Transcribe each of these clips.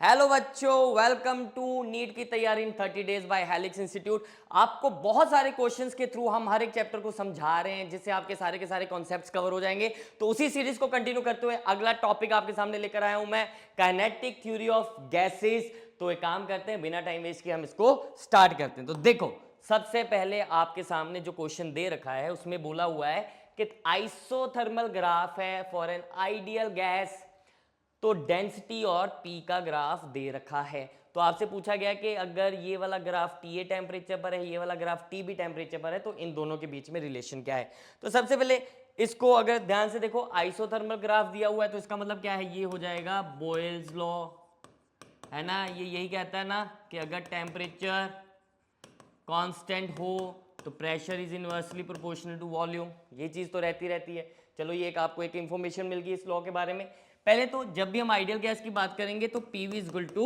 Hello बच्चों, welcome to NEET की तैयारी इन 30 डेज बाय हेलिक्स इंस्टीट्यूट। आपको बहुत सारे क्वेश्चंस के थ्रू हम हर एक चैप्टर को समझा रहे हैं जिससे आपके सारे के सारे कॉन्सेप्ट्स कवर हो जाएंगे। तो उसी सीरीज को कंटिन्यू करते हुए अगला टॉपिक आपके सामने लेकर आया हूं मैं, काइनेटिक थ्योरी ऑफ गैसेस। तो एक काम करते हैं, बिना टाइम वेस्ट किए हम इसको स्टार्ट करते हैं। तो देखो, सबसे पहले आपके सामने जो क्वेश्चन दे रखा है उसमें बोला हुआ है कि आइसोथर्मल ग्राफ है फॉर एन आइडियल गैस। तो डेंसिटी और पी का ग्राफ दे रखा है। तो आपसे पूछा गया कि अगर ये वाला ग्राफ टी टेम्परेचर पर है, ये वाला ग्राफ टी बी टेम्परेचर पर है, तो इन दोनों के बीच में रिलेशन क्या है। तो सबसे पहले इसको अगर ध्यान से देखो, आइसोथर्मल ग्राफ दिया हुआ है तो इसका मतलब क्या है, ये हो जाएगा बॉयल्स लॉ, है ना। ये यही कहता है ना कि अगर टेम्परेचर कांस्टेंट हो तो pressure is inversely proportional to volume. ये चीज तो रहती है। चलो, ये एक आपको एक इंफॉर्मेशन मिल गई इस लॉ के बारे में। पहले तो जब भी हम आइडियल गैस की बात करेंगे तो PV is equal to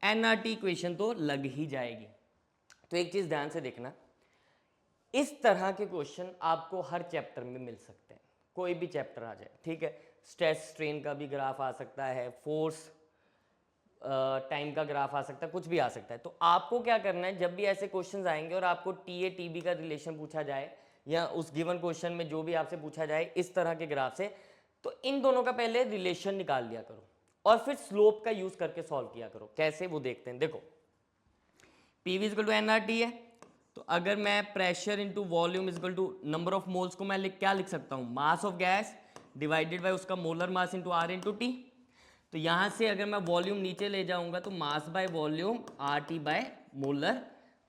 nRT equation तो लग ही जाएगी। तो एक चीज ध्यान से देखना, इस तरह के क्वेश्चन आपको हर चैप्टर में मिल सकते हैं, कोई भी चैप्टर आ जाए, ठीक है। स्ट्रेस स्ट्रेन का भी ग्राफ आ सकता है, फोर्स टाइम का ग्राफ आ सकता है, कुछ भी आ सकता है। तो आपको क्या करना है, जब भी ऐसे क्वेश्चंस आएंगे और आपको टी ए टी बी का रिलेशन पूछा जाए या उस गिवन क्वेश्चन में जो भी आपसे पूछा जाए इस तरह के ग्राफ से, तो इन दोनों का पहले रिलेशन निकाल लिया करो और फिर स्लोप का यूज करके सॉल्व किया करो। कैसे, वो देखते हैं। देखो, पीवी इक्वल टू एनआरटी है, तो अगर मैं pressure into volume equal to number of moles को मैं क्या लिख सकता हूं, mass of gas divided by उसका molar mass into R into T. तो यहां से अगर मैं वॉल्यूम नीचे ले जाऊंगा तो mass by volume are T by molar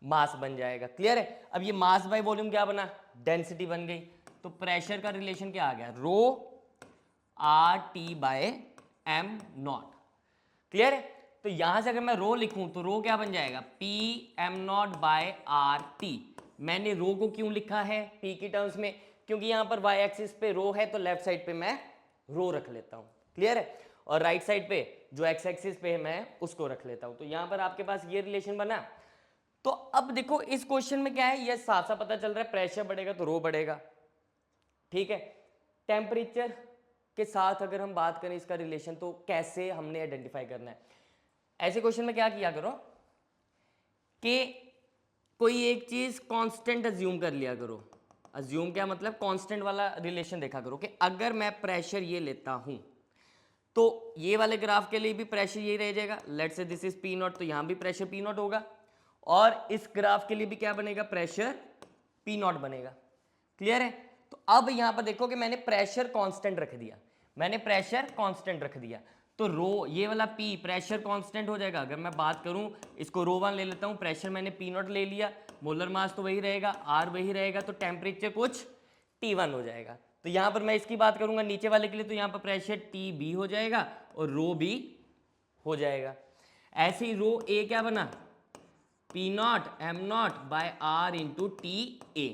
mass बन जाएगा। क्लियर है। अब ये मास बाय वॉल्यूम क्या बना, डेंसिटी बन गई। तो प्रेशर का रिलेशन क्या आ गया, rho R T by M not. Clear है। तो यहां से अगर मैं रो लिखूं तो रो क्या बन जाएगा, P M naught by R T. मैंने रो को क्यों लिखा है पी की टर्म्स में, क्योंकि यहां पर वाई एक्सिस पे रो है तो लेफ्ट साइड पे मैं रो रख लेता हूं। क्लियर है। और राइट साइड पे जो एक्स एक्सिस पे है मैं उसको रख लेता हूं। तो यहां पर आपके पास ये रिलेशन बना। तो अब देखो, इस क्वेश्चन में क्या है, ये साफ साफ पता चल रहा है, प्रेशर बढ़ेगा तो रो बढ़ेगा, ठीक है। टेम्परेचर के साथ अगर हम बात करें इसका रिलेशन, तो कैसे हमने आइडेंटिफाई करना है। ऐसे क्वेश्चन में क्या किया करो कि कोई एक चीज कांस्टेंट अज्यूम कर लिया करो। अज्यूम क्या मतलब, कांस्टेंट वाला रिलेशन देखा करो कि अगर मैं प्रेशर ये लेता हूं तो ये वाले ग्राफ के लिए भी प्रेशर यही रह जाएगा। Let's say this is P not, तो यहां भी प्रेशर पी नॉट होगा, और इस ग्राफ के लिए भी क्या बनेगा, प्रेशर पी नॉट बनेगा। क्लियर है। तो अब यहां पर देखो कि मैंने प्रेशर कांस्टेंट रख दिया, मैंने प्रेशर कांस्टेंट रख दिया, तो रो ये वाला पी प्रेशर कांस्टेंट हो जाएगा। अगर मैं बात करूं, इसको रो वन ले लेता हूं, प्रेशर मैंने पी नॉट ले लिया, मोलर मास तो वही रहेगा, आर वही रहेगा, तो टेम्परेचर कुछ टी वन हो जाएगा। तो यहां पर मैं इसकी बात करूंगा नीचे वाले के लिए, तो यहां पर प्रेशर टी बी हो जाएगा और रो बी हो जाएगा। ऐसे ही रो ए क्या बना, P naught M naught by R into T A.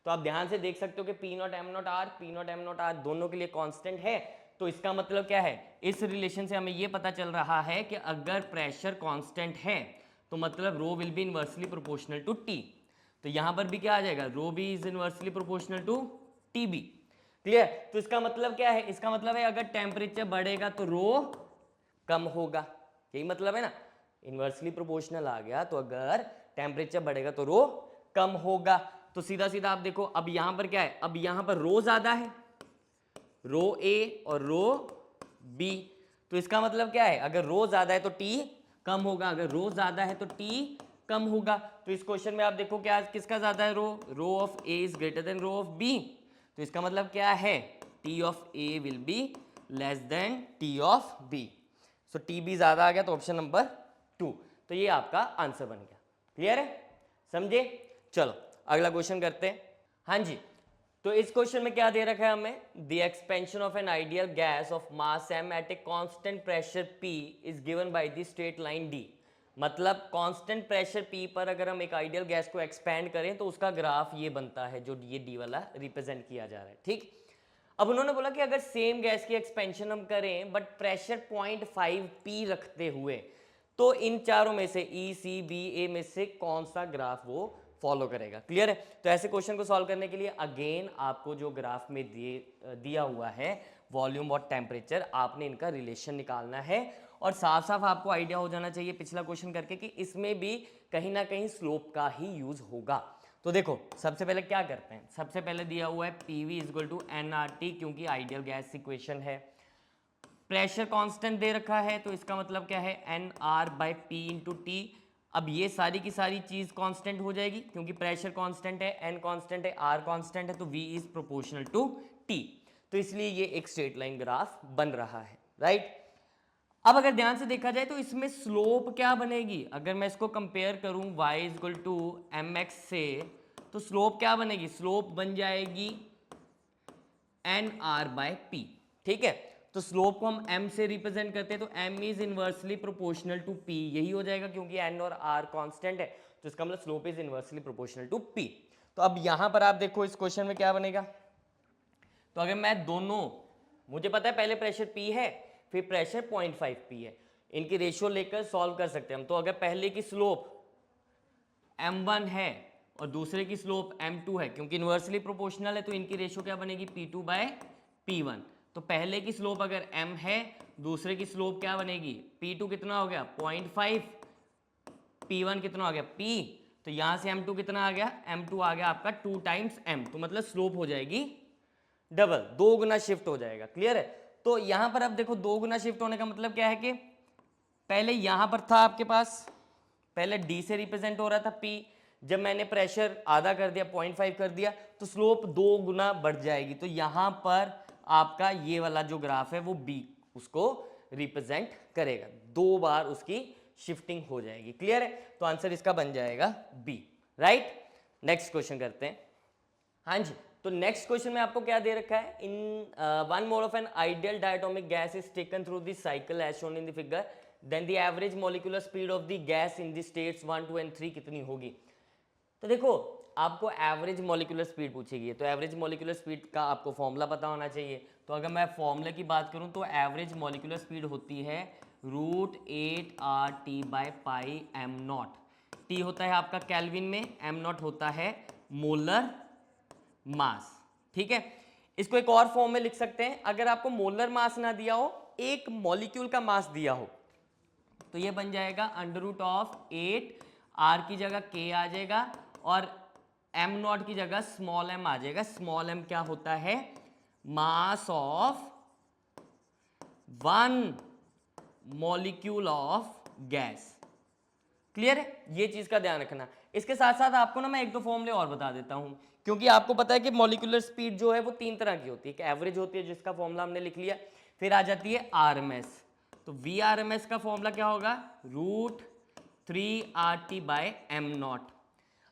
तो आप ध्यान से देख सकते हो कि P naught M naught R, P naught M naught R दोनों के लिए कांस्टेंट है। तो इसका मतलब क्या है, इस रिलेशन से हमें यह पता चल रहा है कि अगर प्रेशर कांस्टेंट है तो मतलब rho will be inversely proportional to T. तो यहां पर भी क्या आ जाएगा, rho B is inversely proportional to T B. Clear. तो इसका मतलब क्या है, इसका मतलब है अगर टेम्परेचर बढ़ेगा तो रो कम होगा, यही मतलब है ना। इनवर्सली प्रोपोर्शनल आ गया, तो अगर टेम्परेचर बढ़ेगा तो रो कम होगा। तो सीधा सीधा आप देखो, अब यहां पर क्या है, अब यहां पर रो ज्यादा है, रो ए और रो बी। तो इसका मतलब क्या है, अगर रो ज्यादा है तो टी कम होगा, अगर रो ज्यादा है तो टी कम होगा। तो इस क्वेश्चन में आप देखो क्या किसका ज्यादा है, rho of A is greater than rho of B. तो इसका मतलब क्या है, T of A will be less than T of B. So T B ज्यादा आ गया, तो ऑप्शन नंबर 2। तो ये आपका आंसर बन गया। क्लियर है, समझे। चलो अगला क्वेश्चन करते हैं। हाँ जी, तो इस क्वेश्चन में क्या दे रखा है हमें, the expansion of an ideal gas of mass M at a constant pressure P is given by the straight line D. मतलब कांस्टेंट प्रेशर पी पर अगर हम एक आइडियल गैस को एक्सपेंड करें तो उसका ग्राफ ये बनता है, जो ये डी वाला रिप्रेजेंट किया जा रहा है, ठीक। अब उन्होंने बोला कि अगर सेम गैस की एक्सपेंशन हम करें बट प्रेशर 0.5 पी रखते हुए, तो इन चारों में से ई सी बी ए में से कौन सा ग्राफ वो फॉलो करेगा। क्लियर है। तो ऐसे क्वेश्चन को सॉल्व करने के लिए अगेन आपको जो ग्राफ में दिया हुआ है वॉल्यूम और टेम्परेचर, आपने इनका रिलेशन निकालना है और साफ साफ आपको आइडिया हो जाना चाहिए पिछला क्वेश्चन करके कि इसमें भी कहीं ना कहीं स्लोप का ही यूज होगा। तो देखो सबसे पहले क्या करते हैं, सबसे पहले दिया हुआ है PV इक्वल टू nRT, क्योंकि आइडियल गैस इक्वेशन है। प्रेशर कांस्टेंट दे रखा है तो इसका मतलब क्या है nR/P इंटू टी। अब ये सारी की सारी चीज कांस्टेंट हो जाएगी क्योंकि प्रेशर कांस्टेंट है, n कांस्टेंट है, R कांस्टेंट है, तो V is proportional to T। तो इसलिए ये एक स्ट्रेट लाइन ग्राफ बन रहा है, राइट। अब अगर ध्यान से देखा जाए तो इसमें स्लोप क्या बनेगी, अगर मैं इसको कंपेयर करूं y इक्वल टू mx से, तो स्लोप क्या बनेगी, स्लोप बन जाएगी nR/P, ठीक है। तो स्लोप को हम m से रिप्रेजेंट करते हैं तो m is inversely proportional to p, यही हो जाएगा क्योंकि n और r कांस्टेंट है, तो इसका मतलब slope is inversely proportional to p। तो अब यहां पर आप देखो इस क्वेश्चन में क्या बनेगा, तो अगर मैं दोनों, मुझे पता है पहले प्रेशर P है फिर प्रेशर 0.5 P है, इनकी रेशियो लेकर सॉल्व कर सकते हैं हम। तो अगर पहले की स्लोप m1 है और दूसरे की स्लोप m2 है, क्योंकि इनवर्सली प्रोपोर्शनल है तो इनकी रेशियो क्या बनेगी P2/P1। तो पहले की स्लोप अगर m है, दूसरे की स्लोप क्या बनेगी, P2 कितना हो गया 0.5, P1 कितना हो गया P, तो यहां से m2 कितना आ गया, m2 आ गया आपका 2 टाइम्स m, तो मतलब स्लोप हो जाएगी डबल, 2 गुना शिफ्ट हो जाएगा। क्लियर है। तो यहां पर अब देखो 2 गुना शिफ्ट होने का मतलब क्या है कि पहले यहां पर था आपके पास, पहले D से रिप्रेजेंट हो रहा था P, जब मैंने प्रेशर आधा कर दिया 0.5 कर दिया तो स्लोप 2 गुना बढ़ जाएगी। तो यहां पर आपका ये वाला जो ग्राफ है वो B उसको रिप्रेजेंट करेगा, 2 बार उसकी शिफ्टिंग हो जाएगी। क्लियर है। तो आंसर इसका बन जाएगा B, राइट। नेक्स्ट क्वेश्चन करते हैं। हाँ जी, तो नेक्स्ट क्वेश्चन में आपको क्या दे रखा है, in 1 mole of an ideal diatomic gas is taken through the cycle as shown in the figure, then the average molecular speed of the gas in the states 1, 2 and 3 कितनी होगी। तो देखो आपको एवरेज मॉलिक्यूलर स्पीड पूछेगी, तो average molecular speed का आपको formula पता होना चाहिए। तो अगर मैं फॉर्मूले की बात करूं तो एवरेज मॉलिक्यूलर स्पीड होती है √8RT/πm0। टी होता है आपका केल्विन में, m0 होता है मोलर मास, ठीक है। इसको एक और फॉर्म में लिख सकते हैं, अगर आपको मोलर मास ना दिया हो, एक मॉलिक्यूल का मास दिया हो, तो ये बन जाएगा √8, R की जगह K आ जाएगा और m0 की जगह स्मॉल m आ जाएगा। स्मॉल m क्या होता है, mass of 1 molecule of gas. Clear है, ये चीज का ध्यान रखना। इसके साथ साथ आपको ना मैं एक दो फॉर्मूले और बता देता हूं, क्योंकि आपको पता है कि मॉलिक्यूलर स्पीड जो है वो 3 तरह की होती है, एक एवरेज होती है जिसका फॉर्मूला हमने लिख लिया, फिर आ जाती है RMS। तो VRMS का फॉर्मूला क्या होगा, √3RT/m0।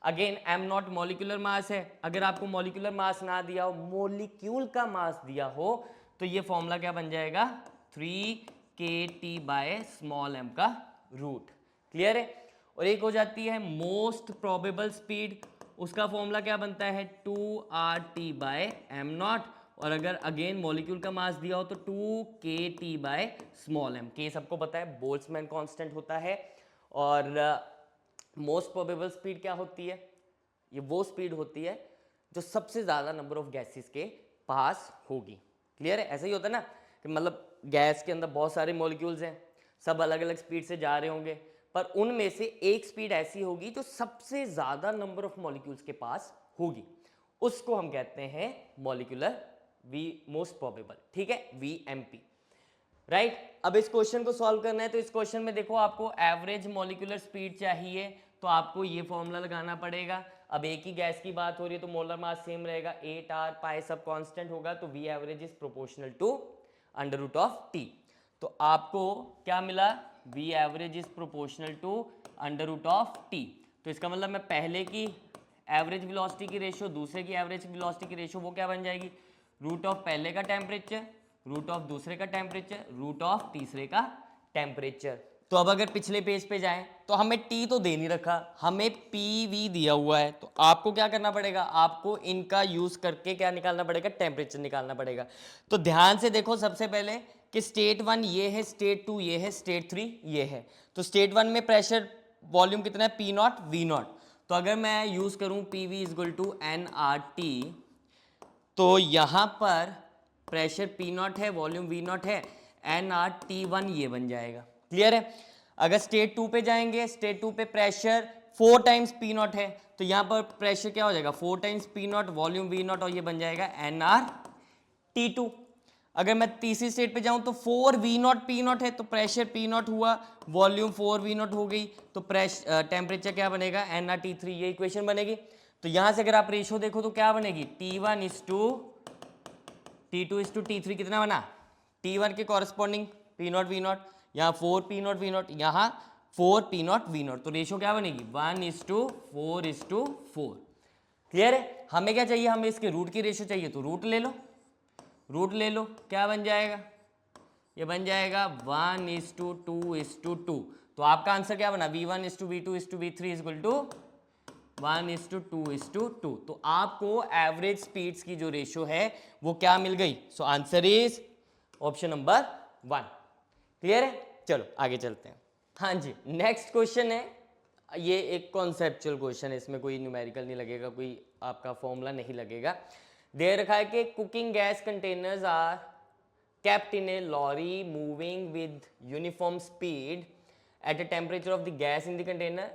Again m0 molecular mass है, अगर आपको मॉलिक्यूलर मास ना दिया हो, मॉलिक्यूल का मास दिया हो, तो ये फॉर्मूला क्या बन जाएगा 3kT/m का रूट। क्लियर है। और एक हो जाती है मोस्ट प्रोबेबल स्पीड, उसका फॉर्मूला क्या बनता है 2RT/m0। और अगर अगेन मॉलिक्यूल का मास दिया हो तो 2kT/m। के सबको पता है बोल्ट्जमैन कांस्टेंट होता है। और मोस्ट प्रोबेबल स्पीड क्या होती है, ये वो स्पीड होती है जो सबसे ज्यादा नंबर ऑफ गैसेस के पास होगी। क्लियर है। ऐसा ही होता है ना कि मतलब गैस के अंदर बहुत सारे मॉलिक्यूल्स हैं, सब अलग अलग स्पीड से जा रहे होंगे, पर उनमें से एक स्पीड ऐसी होगी जो सबसे ज्यादा नंबर ऑफ मॉलिक्यूल्स के पास होगी, उसको हम कहते हैं मॉलिक्यूलर मोस्ट प्रोबेबल, ठीक है, VMP, राइट। अब इस क्वेश्चन को सॉल्व करना है, तो इस क्वेश्चन में देखो आपको एवरेज मॉलिक्यूलर स्पीड चाहिए, तो आपको ये फॉर्मूला लगाना पड़ेगा। अब एक ही गैस की बात हो रही है तो मोलर मास सेम रहेगा, 8R पाई सब कांस्टेंट होगा, तो V average is proportional to √T। तो आपको क्या मिला, V average is proportional to √T। तो इसका मतलब मैं पहले की एवरेज वेलोसिटी की रेशियो, दूसरे की एवरेज वेलोसिटी की रेशियो, वो क्या बन जाएगी, रूट ऑफ पहले का टेम्परेचर, रूट ऑफ दूसरे का टेम्परेचर, रूट ऑफ तीसरे का टेम्परेचर। तो अब अगर पिछले पेज पे जाएं तो हमें T तो दे नहीं रखा, हमें PV दिया हुआ है, तो आपको क्या करना पड़ेगा, आपको इनका यूज करके क्या निकालना पड़ेगा, टेम्परेचर निकालना पड़ेगा। तो ध्यान से देखो सबसे पहले कि स्टेट 1 ये है, स्टेट 2 ये है, स्टेट 3 ये है। तो स्टेट 1 में प्रेशर वॉल्यूम कितना है, P0 V0। तो अगर मैं यूज करूं PV इक्वल टू nRT, तो यहां पर प्रेशर P0 है, वॉल्यूम V0 है, nRT1 ये बन जाएगा। क्लियर है? अगर स्टेट 2 पे जाएंगे, स्टेट 2 पे प्रेशर 4 टाइम्स पी नॉट है, तो यहाँ पर प्रेशर क्या हो जाएगा 4 times P not volume we not, और ये बन जाएगा nRT2। अगर मैं तीसरी स्टेट पे जाऊं तो 4 वी नॉट पी नॉट है, तो प्रेशर पी नॉट हुआ, वॉल्यूम 4 वी नॉट हो गई, तो प्रेशर टेम्परेचर क्या बनेगा nRT3, ये इक्वेशन बनेगी। तो यहां से अगर आप रेशियो देखो तो क्या बनेगी T1:T2:T3 कितना बना, T1 के corresponding P naught V naught, यहाँ 4 पी नॉट वी नॉट, यहाँ 4 पी नॉट वी नॉट, तो रेशियो क्या बनेगी 1:4:4। क्लियर है? हमें क्या चाहिए, हमें इसके रूट की रेशियो चाहिए, तो रूट ले लो, रूट ले लो, क्या बन जाएगा, ये बन जाएगा 1:2:2। तो आपका आंसर क्या बना V1:V2:V3 1:2:2। तो आपको एवरेज स्पीड्स की जो रेशियो है वो क्या मिल गई, so answer is option number 1। Clear है? चलो आगे चलते हैं। हाँ जी, नेक्स्ट क्वेश्चन है, ये एक कॉन्सेप्चुअल क्वेश्चन है, इसमें कोई न्यूमेरिकल नहीं लगेगा, कोई आपका फॉर्मूला नहीं लगेगा। दे रखा है कि cooking gas containers are kept in a lorry moving with uniform speed at a temperature of the gas in the container.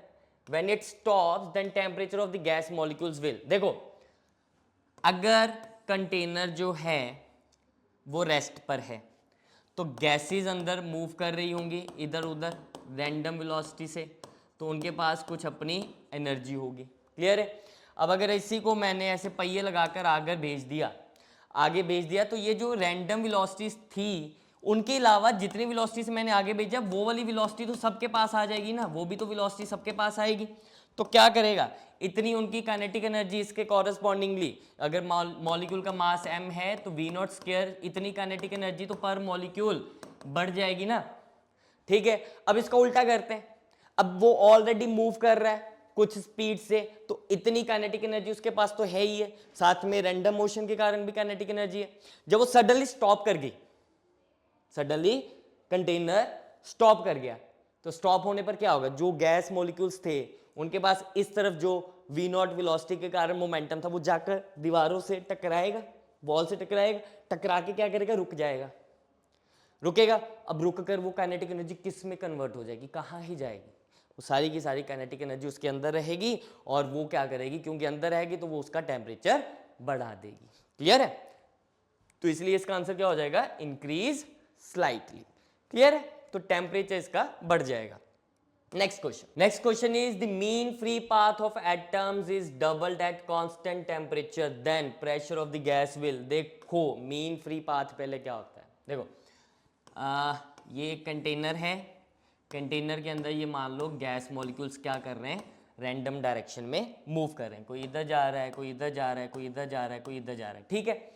When it stops, then temperature of the gas molecules will. देखो, अगर container जो है वो rest पर है तो gases अंदर move कर रही होंगी इधर उधर रैंडम वेलोसिटी से, तो उनके पास कुछ अपनी एनर्जी होगी। क्लियर है? अब अगर इसी को मैंने ऐसे पहिए लगाकर आगे भेज दिया, तो ये जो रैंडम वेलोसिटीज थी उनके अलावा जितनी वेलोसिटी से मैंने आगे भेजा वो वाली वेलोसिटी तो सबके पास आ जाएगी ना, वो भी तो वेलोसिटी सबके पास आएगी। तो क्या करेगा, इतनी उनकी काइनेटिक एनर्जी इसके कॉरेस्पॉन्डिंगली, अगर मॉलिक्यूल का मास m है तो v नॉट स्क्वायर, इतनी काइनेटिक एनर्जी तो पर मॉलिक्यूल बढ़ जाएगी ना। ठीक है, अब इसका उल्टा करते हैं, अब वो ऑलरेडी मूव कर रहा है कुछ स्पीड से, तो इतनी काइनेटिक एनर्जी उसके पास तो है ही है, साथ में रैंडम मोशन के कारण भी काइनेटिक एनर्जी है। जब वो सडनली स्टॉप कर गई, सडनली कंटेनर स्टॉप कर गया, तो स्टॉप होने पर क्या होगा, जो गैस मॉलिक्यूल्स थे उनके पास इस तरफ जो वी नॉट वेलोसिटी के कारण मोमेंटम था वो जाकर दीवारों से टकराएगा, वॉल से टकराएगा, टकरा के क्या करेगा, रुक जाएगा, रुकेगा। अब रुक कर वो काइनेटिक एनर्जी किस में कन्वर्ट हो जाएगी, कहाँ ही जाएगी, वो सारी की सारी काइनेटिक एनर्जी उसके अंदर रहेगी, और वो क्या करेगी, क्योंकि अंदर रहेगी तो वो उसका टेम्परेचर बढ़ा देगी। क्लियर है? तो इसलिए इसका आंसर क्या हो जाएगा, इंक्रीज स्लाइटली। क्लियर है? तो टेम्परेचर इसका बढ़ जाएगा। Next question is the mean free path of atoms is doubled at constant temperature, then pressure of the gas will. देखो मीन फ्री पाथ पहले क्या होता है, देखो ये एक कंटेनर है, कंटेनर के अंदर ये मान लो गैस मॉलिक्यूल्स क्या कर रहे हैं, रैंडम डायरेक्शन में मूव कर रहे हैं, कोई इधर जा रहा है, कोई इधर जा रहा है, कोई इधर जा रहा है, कोई इधर जा रहा है। ठीक है,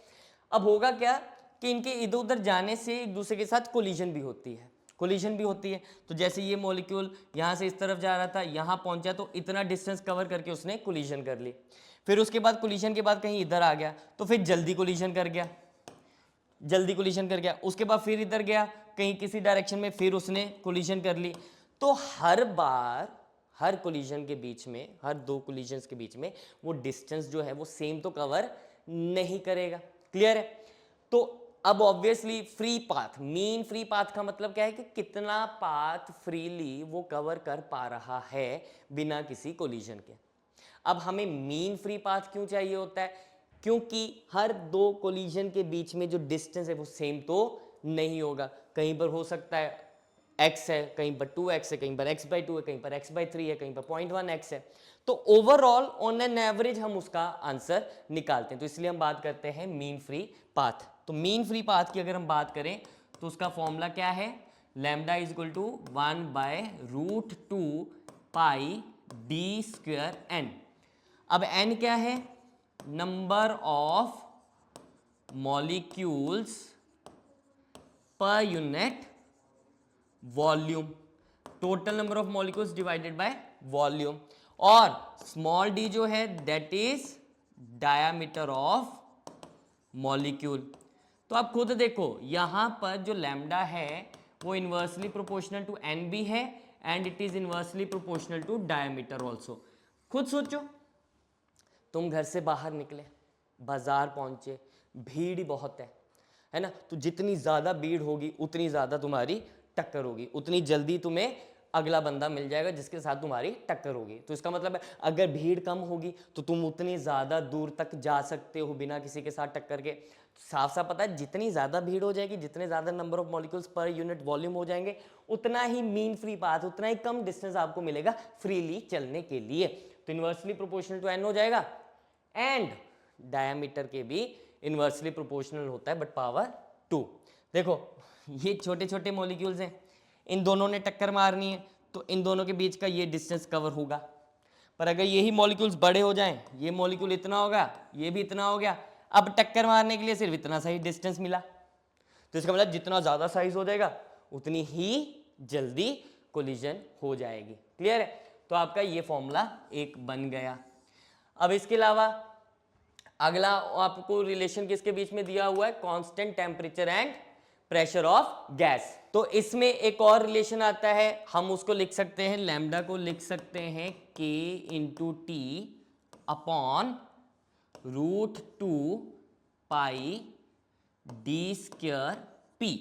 अब होगा क्या कि इनके इधर उधर जाने से एक दूसरे के साथ कोलिजन भी होती है, तो जैसे ये मॉलिक्यूल यहाँ से इस तरफ जा रहा था, यहाँ पहुँचा तो इतना डिस्टेंस कवर करके उसने कोलिजन कर ली, फिर उसके बाद कोलिजन के बाद कहीं इधर आ गया तो फिर जल्दी कोलिजन कर गया, उसके बाद फिर इधर गया कहीं किसी डायरेक्शन में, फिर उसने कोलिजन कर ली। तो हर बार हर कोलिजन के बीच में, हर दो कोलिजन्स के बीच में वो डिस्टेंस जो है वो सेम तो कवर नहीं करेगा। क्लियर है? तो अब obviously free path, mean free path का मतलब क्या है कि कितना पाथ फ्रीली वो कवर कर पा रहा है बिना किसी कोलिजन के। अब हमें मीन फ्री पाथ क्यों चाहिए होता है, क्योंकि हर दो कोलिजन के बीच में जो डिस्टेंस है वो सेम तो नहीं होगा, कहीं पर हो सकता है x है, कहीं पर 2x है, कहीं पर x/2 है, कहीं पर x/3 है, कहीं पर 0.1x है। तो ओवरऑल ऑन एन एवरेज हम उसका आंसर निकालते हैं, तो इसलिए हम बात करते हैं मीन फ्री पाथ। तो मीन फ्री पाथ की अगर हम बात करें तो उसका फॉर्मूला क्या है, lambda is equal to 1/√2 pi d²n। अब n क्या है, number of molecules per unit volume, total number of molecules divided by volume, और स्मॉल d जो है that is diameter of molecule. तो आप खुद देखो यहां पर जो लैम्डा है वो इनवर्सली प्रोपोर्शनल टू n भी है and it is inversely proportional to diameter also. खुद सोचो, तुम घर से बाहर निकले, बाजार पहुंचे, भीड़ बहुत है ना, तो जितनी ज़्यादा भीड़ होगी उतनी ज़्यादा तुम्हारी टक्कर होगी, उतनी जल्दी तुम्हें अगला बंदा मिल जाएगा जिसके साथ तुम्हारी टक्कर होगी। तो इसका मतलब है अगर भीड़ कम होगी तो तुम उतनी ज़्यादा दूर तक जा सकते हो बिना किसी के साथ टक्कर के। साफ साफ पता है जितनी ज़्यादा भीड़ हो जाएगी, जितने ज़्यादा number of molecules per unit volume हो जाएंगे, उतना ही मीन फ्री पाथ, उतना ही कम डिस्टेंस आपको मिलेगा फ्रीली चलने के लिए। तो इन्वर्सली प्रोपोर्शनल टू एन हो जाएगा। एंड डायामीटर के भी इन्वर्सली प्रोपोर्शनल होता है बट पावर 2। देखो ये छोटे छोटे मॉलिक्यूल्स हैं, इन दोनों ने टक्कर मारनी है तो इन दोनों के बीच का ये डिस्टेंस कवर होगा। पर अगर यही मॉलिक्यूल्स बड़े हो जाएं, ये मॉलिक्यूल इतना होगा, ये भी इतना हो गया, अब टक्कर मारने के लिए सिर्फ इतना सा ही डिस्टेंस मिला। तो इसका मतलब जितना ज़्यादा साइज हो जाएगा उतनी ही जल्दी कोलिजन हो जाएगी। क्लियर है? तो आपका ये फॉर्मूला एक बन गया। अब इसके अलावा अगला आपको रिलेशन किसके बीच में दिया हुआ है? Constant temperature and pressure of gas. तो इसमें एक और रिलेशन आता है, हम उसको लिख सकते हैं, लैम्डा को लिख सकते हैं K इंटू टी अपॉन √2 पाई डी स्क्वायर पी।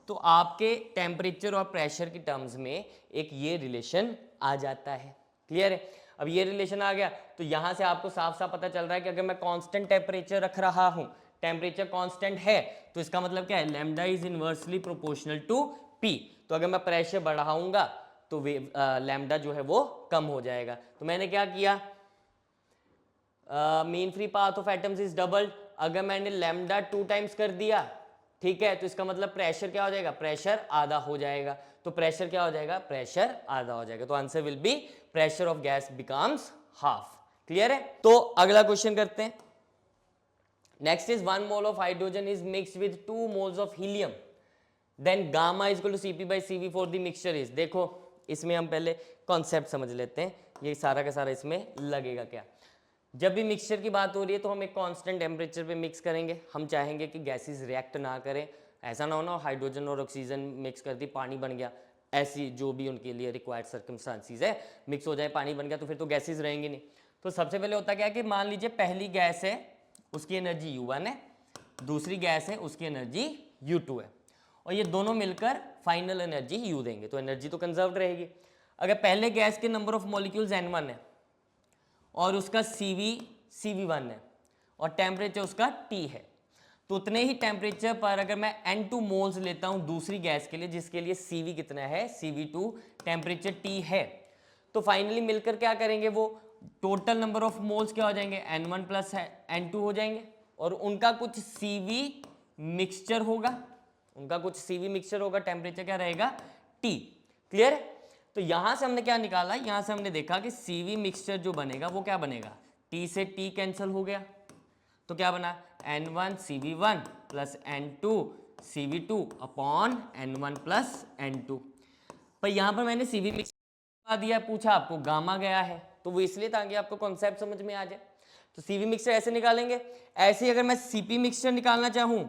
तो आपके टेम्परेचर और प्रेशर की टर्म्स में एक ये रिलेशन आ जाता है। क्लियर है? अब ये रिलेशन आ गया तो यहां से आपको साफ साफ पता चल रहा है कि अगर मैं कांस्टेंट टेम्परेचर रख रहा हूं, टेम्परेचर कांस्टेंट है, तो इसका मतलब क्या है? Lambda is inversely proportional to P. तो अगर मैं प्रेशर बढ़ाऊंगा तो लैम्डा जो है वो कम हो जाएगा। तो मैंने क्या किया? Mean free path of atoms is doubled. अगर मैंने लैम्डा 2 टाइम्स कर दिया, ठीक है, तो इसका मतलब प्रेशर क्या हो जाएगा? प्रेशर आधा हो जाएगा। तो प्रेशर क्या हो जाएगा? प्रेशर आधा हो जाएगा। तो answer will be pressure of gas becomes half. Clear है? तो अगला क्वेश्चन करते हैं। Next is 1 mole of hydrogen is mixed with 2 moles of helium, then gamma is equal to Cp by Cv for the mixture is. देखो इसमें हम पहले concept समझ लेते हैं, ये सारा का सारा इसमें लगेगा क्या। जब भी मिक्सचर की बात हो रही है तो हम एक कांस्टेंट टेम्परेचर पे मिक्स करेंगे। हम चाहेंगे कि गैसेस रिएक्ट ना करें, ऐसा ना हो ना हाइड्रोजन और ऑक्सीजन मिक्स कर दी पानी बन गया, ऐसी जो भी उनके लिए रिक्वायर्ड सर्कमस्टांसिस है, मिक्स हो जाए पानी बन गया तो फिर तो गैसेस रहेंगी नहीं। तो सबसे पहले होता क्या है कि मान लीजिए पहली गैस है उसकी एनर्जी U1 है, दूसरी गैस है उसकी एनर्जी U2 है, और ये दोनों मिलकर फाइनल एनर्जी U देंगे, तो एनर्जी तो कंजर्व रहेगी। अगर पहले गैस के नंबर ऑफ मॉलिक्यूल्स N1 है और उसका CV1 है और टेम्परेचर उसका T है, तो उतने ही टेम्परेचर पर अगर मैं N2 मोल्स लेता हूं दूसरी गैस के लिए जिसके लिए CV कितना है? CV2, टेम्परेचर T है, तो फाइनली मिलकर क्या करेंगे? वो टोटल नंबर ऑफ मोल्स क्या हो जाएंगे? N1 प्लस N2 हो जाएंगे, और उनका कुछ CV मिक्सचर होगा, उनका कुछ CV मिक्सचर होगा, टेम्परेचर क्या रहेगा? T। क्लियर है? तो यहां से हमने क्या निकाला? यहां से हमने देखा कि CV मिक्सचर जो बनेगा वो क्या बनेगा? T से T कैंसिल हो गया, तो क्या बना? N1 CV1 plus N2 CV2 upon N1 plus N2। पर यहां पर मैंने CV मिक्सचर दिया, पूछा आपको गामा गया है, तो वो इसलिए ताकि आपको कॉन्सेप्ट समझ में आ जाए। तो CV मिक्सचर ऐसे निकालेंगे। ऐसे ही अगर मैं CP मिक्सचर निकालना चाहूं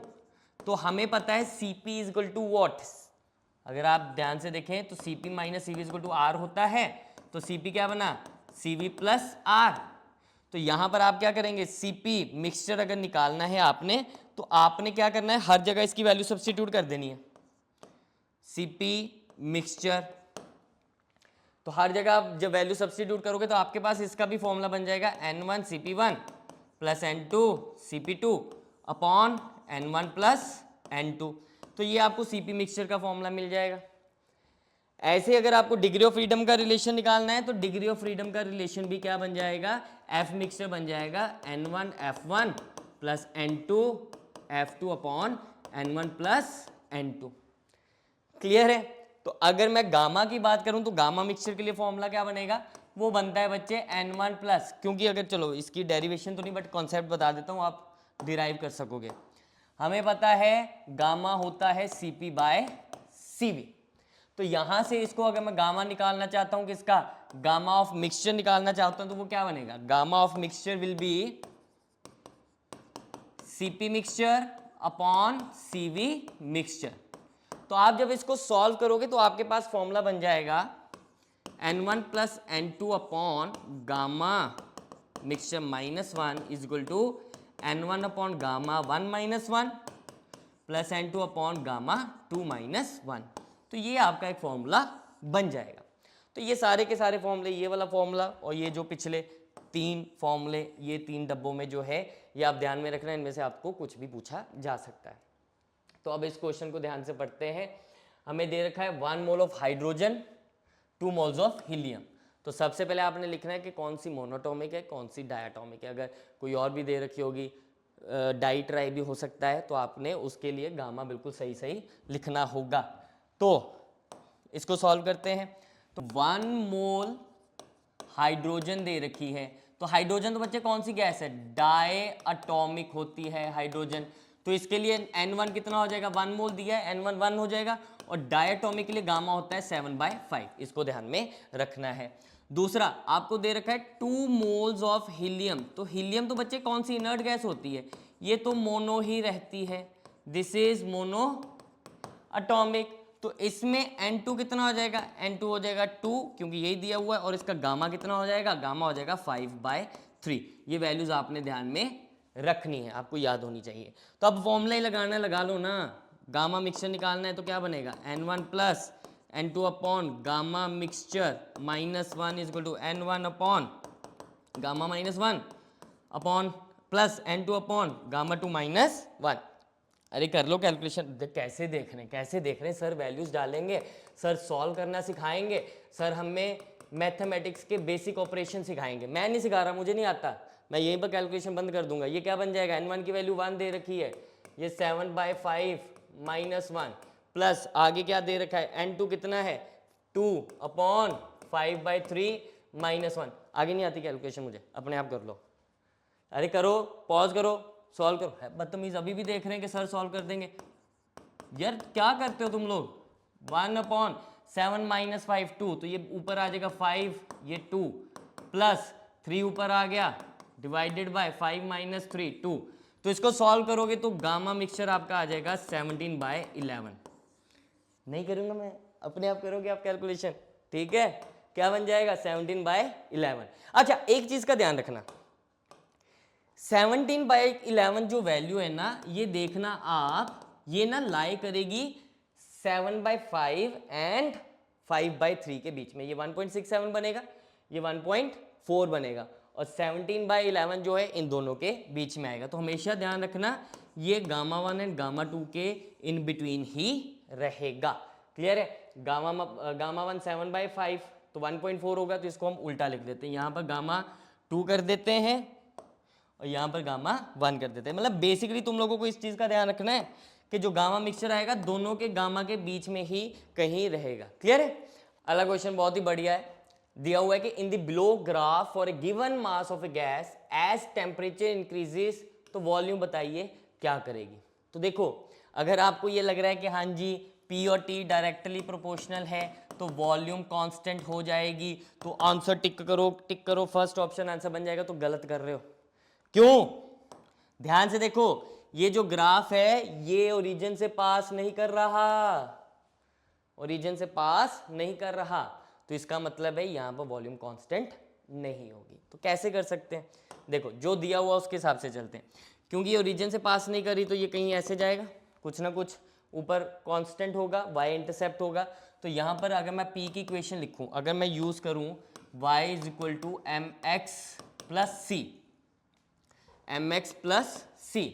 तो हमें पता है CP is equal to what? अगर आप ध्यान से देखें तो CP minus CV is equal to R होता है, तो CP क्या बना? CV plus R। तो यहां पर आप क्या करेंगे? CP मिक्सचर अगर निकालना है आपने तो आपने क्या करना है? हर जगह इसकी वैल्यू सब्स्टिट्यूट कर देनी है। CP मिक्सचर, तो हर जगह आप जब वैल्यू सब्स्टिट्यूट करोगे तो आपके पास इसका भी फॉर्मूला बन जाएगा N1 CP1 plus N2 CP2 upon N1 plus N2। तो ये आपको CP मिक्सचर का फॉर्मूला मिल जाएगा। ऐसे अगर आपको डिग्री ऑफ फ्रीडम का रिलेशन निकालना है तो डिग्री ऑफ फ्रीडम का रिलेशन भी क्या बन जाएगा? F मिक्सचर बन जाएगा N1 F1 plus N2 F2 upon N1 plus N2। Clear है? तो अगर मैं गामा की बात करूं तो गामा मिक्सचर के लिए फॉर्मूला क्या बनेगा? वो बनता है बच्चे N1 प्लस, क्योंकि अगर चलो इसकी डेरिवेशन तो नहीं बट कॉन्सेप्ट बता देता हूं, आप डिराइव कर सकोगे। हमें पता है गामा होता है CP बाय CV, तो यहां से इसको अगर मैं गामा निकालना चाहता हूं, किसका? गामा ऑफ मिक्सचर निकालना चाहता हूं, तो वो क्या बनेगा? Gamma of mixture will be CP mixture upon CV mixture. तो आप जब इसको सॉल्व करोगे तो आपके पास फॉर्मूला बन जाएगा N1 plus N2 upon gamma mixture minus 1 is equal to N1 upon gamma 1 minus 1 plus N2 upon gamma 2 minus 1। तो ये आपका एक फॉर्मूला बन जाएगा। तो ये सारे के सारे फॉर्मूले, ये वाला फॉर्मूला और ये जो पिछले 3 फॉर्मूले, ये 3 डब्बों में जो है ये आप ध्यान में रखना, इनमें से आपको कुछ भी पूछा जा सकता है। तो अब इस क्वेश्चन को ध्यान से पढ़ते हैं। हमें दे रखा है 1 mole of hydrogen, 2 moles of helium. तो सबसे पहले आपने लिखना है कि कौन सी मोनोटॉमिक है, कौन सी डायटॉमिक है। अगर कोई और भी दे रखी होगी, डाई ट्राई भी हो सकता है, तो आपने उसके लिए गामा बिल्कुल सही सही लिखना होगा। तो इसको सॉल्व करते हैं। तो 1 मोल हाइड्रोजन दे रखी है, तो हाइड्रोजन तो बच्चे कौन सी गैस है, डाई अटोमिक होती है हाइड्रोजन। तो इसके लिए N1 कितना हो जाएगा, 1 मोल दिया है, N1 1 हो जाएगा। और डायटोमिक के लिए गामा होता है 7/5, इसको ध्यान में रखना है। दूसरा आपको दे रखा है 2 मोल्स ऑफ हीलियम। तो हीलियम तो बच्चे कौन सी इनर्ट गैस होती है, ये तो मोनो ही रहती है, दिस इज मोनो अटोमिक। तो इसमें N2 कितना हो जाएगा, N2 हो जाएगा 2, क्योंकि यही दिया हुआ है। और इसका गामा कितना हो जाएगा, गामा हो जाएगा 5/3। ये वैल्यूज आपने ध्यान में रखनी है, आपको याद होनी चाहिए। तो अब फॉर्मूला ही लगाना है, लगा लो ना। गामा मिक्सचर निकालना है तो क्या बनेगा, N1 plus N2 upon gamma mixture -1 is equal to N1 upon gamma -1 upon plus N2 upon gamma 2 -1। अरे कर लो कैलकुलेशन। कैसे देख रहे हैं सर, वैल्यूज डालेंगे सर, सॉल्व करना सिखाएंगे सर, हमें मैथमेटिक्स के बेसिक ऑपरेशन सिखाएंगे। मैं नहीं सिखा रहा, मुझे नहीं आता, मैं यहीं पर कैलकुलेशन बंद कर दूंगा। ये क्या बन जाएगा, N1 की वैल्यू 1 दे रखी है, ये 7/5 -1 प्लस आगे क्या दे रखा है, N2 कितना है 2 अपॉन 5/3 -1। आगे नहीं आती कैलकुलेशन मुझे, अपने आप कर लो। अरे करो, पॉज करो, सॉल्व करो। बदतमीज अभी भी देख रहे हैं कि सर सॉल्व कर देंगे। यार क्या करते हो तुम लोग, 1 अपॉन 7 -5 2, तो ये ऊपर आ जाएगा 5, ये 2 प्लस 3 ऊपर आ गया, डिवाइडेड बाय 5 -3 2। तो इसको सॉल्व करोगे तो गामा मिक्सचर आपका आ जाएगा 17/11। नहीं करूंगा मैं, अपने आप करोगे आप कैलकुलेशन, ठीक है। क्या बन जाएगा, 17/11। अच्छा एक चीज का ध्यान रखना, 17/11 जो वैल्यू है ना, ये देखना आप, ये ना लाई करेगी 7/5 एंड 5/3 के बीच में। ये 1.67 बनेगा, ये 1.4 बनेगा, और 17/11 जो है इन दोनों के बीच में आएगा। तो हमेशा ध्यान रखना ये गामा 1 एंड गामा 2 के इन बिटवीन ही रहेगा। क्लियर है। गामा 1 7/5 तो 1.4 होगा, तो इसको हम उल्टा लिख देते हैं, यहाँ पर गामा 2 कर देते हैं और यहाँ पर गामा 1 कर देते हैं। मतलब बेसिकली तुम लोगों को इस चीज़ का ध्यान रखना है कि जो गामा मिक्सचर आएगा दोनों के गामा के बीच में ही कहीं रहेगा। क्लियर है। अगला क्वेश्चन बहुत ही बढ़िया है, दिया हुआ है कि in the below graph for a given mass of a gas as temperature increases, तो वॉल्यूम बताइए क्या करेगी। तो देखो अगर आपको ये लग रहा है कि हाँ जी P और T डायरेक्टली प्रोपोर्शनल है तो वॉल्यूम कांस्टेंट हो जाएगी, तो आंसर टिक करो, फर्स्ट ऑप्शन आंसर बन जाएगा। तो गलत कर रहे हो। क्यों, ध्यान से देखो, ये जो ग्राफ है ये ओरिजिन से पास नहीं कर रहा, ओरिजिन से पास नहीं कर रहा, तो इसका मतलब है यहां पर वॉल्यूम कांस्टेंट नहीं होगी। तो कैसे कर सकते हैं, देखो जो दिया हुआ उसके हिसाब से चलते हैं। क्योंकि ये ओरिजिन से पास नहीं करी तो ये कहीं ऐसे जाएगा, कुछ ना कुछ ऊपर कांस्टेंट होगा, y इंटरसेप्ट होगा। तो यहां पर अगर मैं p की इक्वेशन लिखूं, अगर मैं यूज करूं y is equal to mx plus C, mx plus C,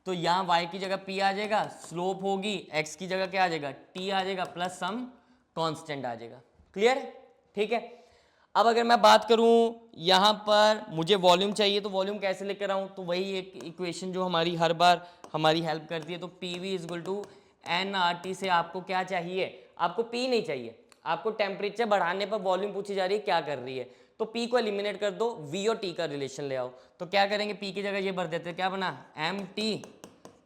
तो यहाँ y की जगह p आ जाएगा, स्लोप होगी, x की जगह क्या आ जाएगा, t आ जाएगा, प्लस सम कांस्टेंट आ जाएगा। क्लियर है, ठीक है। अब अगर मैं बात करूं यहाँ पर मुझे वॉल्यूम चाहिए, तो वॉल्यूम कैसे लेकर आऊं, तो वही एक इक्वेशन जो हमारी हर बार हमारी हेल्प करती है। तो PV is equal to nRT से आपको क्या चाहिए, आपको P नहीं चाहिए, आपको टेम्परेचर बढ़ाने पर वॉल्यूम पूछी जा रही है क्या कर रही है, तो P को एलिमिनेट कर दो, V और T का रिलेशन ले आओ। तो क्या करेंगे, P की जगह ये भर देते हैं, क्या बना MT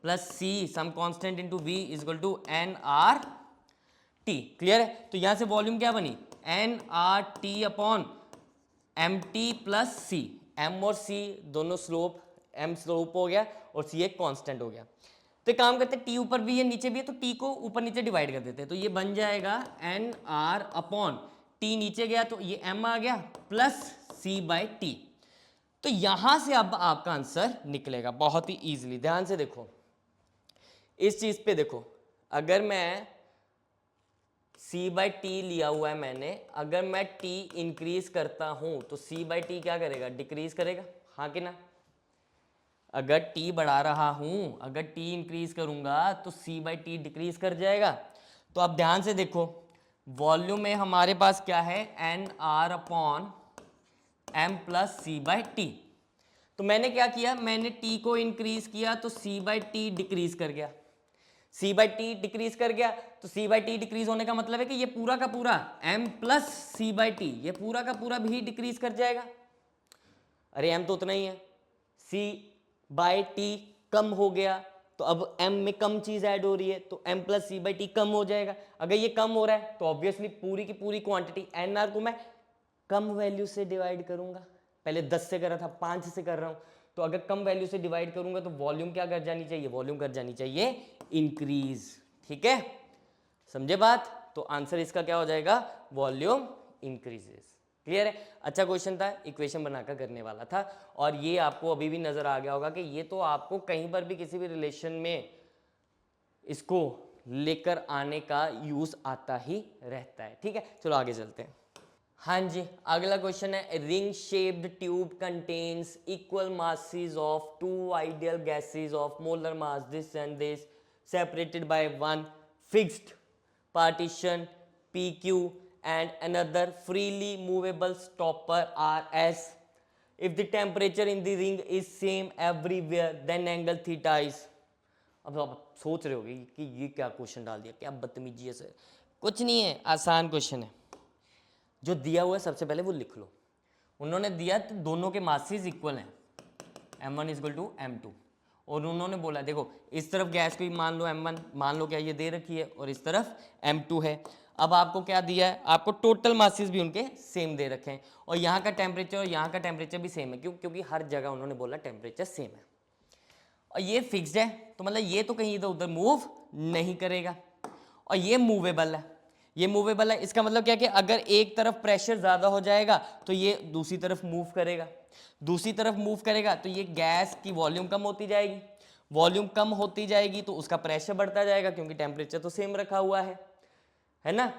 plus C some constant into V is equal to nRT। Clear है। तो यहां से वॉल्यूम क्या बनी, nRT upon MT plus C, M और C दोनों स्लोप, M स्लोप हो गया और C एक कांस्टेंट हो गया। तो काम करते हैं, T ऊपर भी है नीचे भी है, तो T को ऊपर नीचे डिवाइड कर देते हैं। तो ये बन जाएगा NR अपॉन T, नीचे गया तो ये M आ गया प्लस C/T। तो यहां से अब आपका आंसर निकलेगा बहुत ही इजीली। ध्यान से देखो, इस चीज पे देखो, अगर मैं c/t लिया हुआ है मैंने, अगर मैं t इंक्रीज करता हूं तो c/t क्या करेगा, डिक्रीज करेगा, हाँ कि ना। अगर t बढ़ा रहा हूं, अगर t इंक्रीज करूंगा तो c/t डिक्रीज कर जाएगा। तो आप ध्यान से देखो, वॉल्यूम में हमारे पास क्या है, nr/m प्लस c/t। तो मैंने क्या किया, मैंने t को इंक्रीज किया तो c/t डिक्रीज कर गया, c/t डिक्रीज कर गया। तो c/t डिक्रीज होने का मतलब है कि ये पूरा का पूरा m प्लस c/t, ये पूरा का पूरा भी डिक्रीज कर जाएगा। अरे m तो उतना ही है, c/t कम हो गया तो अब m में कम चीज ऐड हो रही है तो m प्लस c/t कम हो जाएगा। अगर ये कम हो रहा है तो ऑब्वियसली पूरी की पूरी क्वांटिटी nr को मैं कम वैल्यू से डिवाइड करूंगा। पहले 10 से कर रहा था, 5 से कर रहा हूं, तो अगर कम वैल्यू से डिवाइड करूंगा तो वॉल्यूम क्या कर जानी चाहिए, वॉल्यूम कर जानी चाहिए इंक्रीज। ठीक है, समझे बात। तो आंसर इसका क्या हो जाएगा, वॉल्यूम इंक्रीजेस। क्लियर है। अच्छा क्वेश्चन था, इक्वेशन बनाकर करने वाला था, और ये आपको अभी भी नजर आ गया होगा कि ये तो आपको कहीं पर भी किसी भी रिलेशन में इसको लेकर आने का यूज आता ही रहता है। ठीक है, चलो आगे चलते हैं। हाँ जी, अगला क्वेश्चन है, ring shaped tube contains equal masses of two ideal gases of molar mass this and this separated by one fixed partition PQ and another freely movable stopper RS. If the temperature in the ring is same everywhere then angle theta is. अब आप सोच रहे होगे कि ये क्या question डाल दिया, क्या बदतमीजी है सर। कुछ नहीं है, आसान क्वेश्चन है। जो दिया हुआ है सबसे पहले वो लिख लो। उन्होंने दिया तो दोनों के मासेस इक्वल हैं, m1 इक्वल टू m2, और उन्होंने बोला देखो इस तरफ गैस को मान लो m1, मान लो क्या ये दे रखी है, और इस तरफ m2 है। अब आपको क्या दिया है, आपको टोटल मासेस भी उनके सेम दे रखे हैं, और यहाँ का टेम्परेचर और यहाँ का टेम्परेचर भी सेम है। क्यों, क्योंकि हर जगह उन्होंने बोला टेम्परेचर सेम है, और ये फिक्स्ड है, तो मतलब ये तो कहीं इधर उधर मूव नहीं करेगा, और ये मूवेबल है, ये मूवेबल है। इसका मतलब क्या कि अगर एक तरफ प्रेशर ज़्यादा हो जाएगा तो ये दूसरी तरफ मूव करेगा, दूसरी तरफ मूव करेगा तो ये गैस की वॉल्यूम कम होती जाएगी, वॉल्यूम कम होती जाएगी तो उसका प्रेशर बढ़ता जाएगा, क्योंकि टेम्परेचर तो सेम रखा हुआ है ना।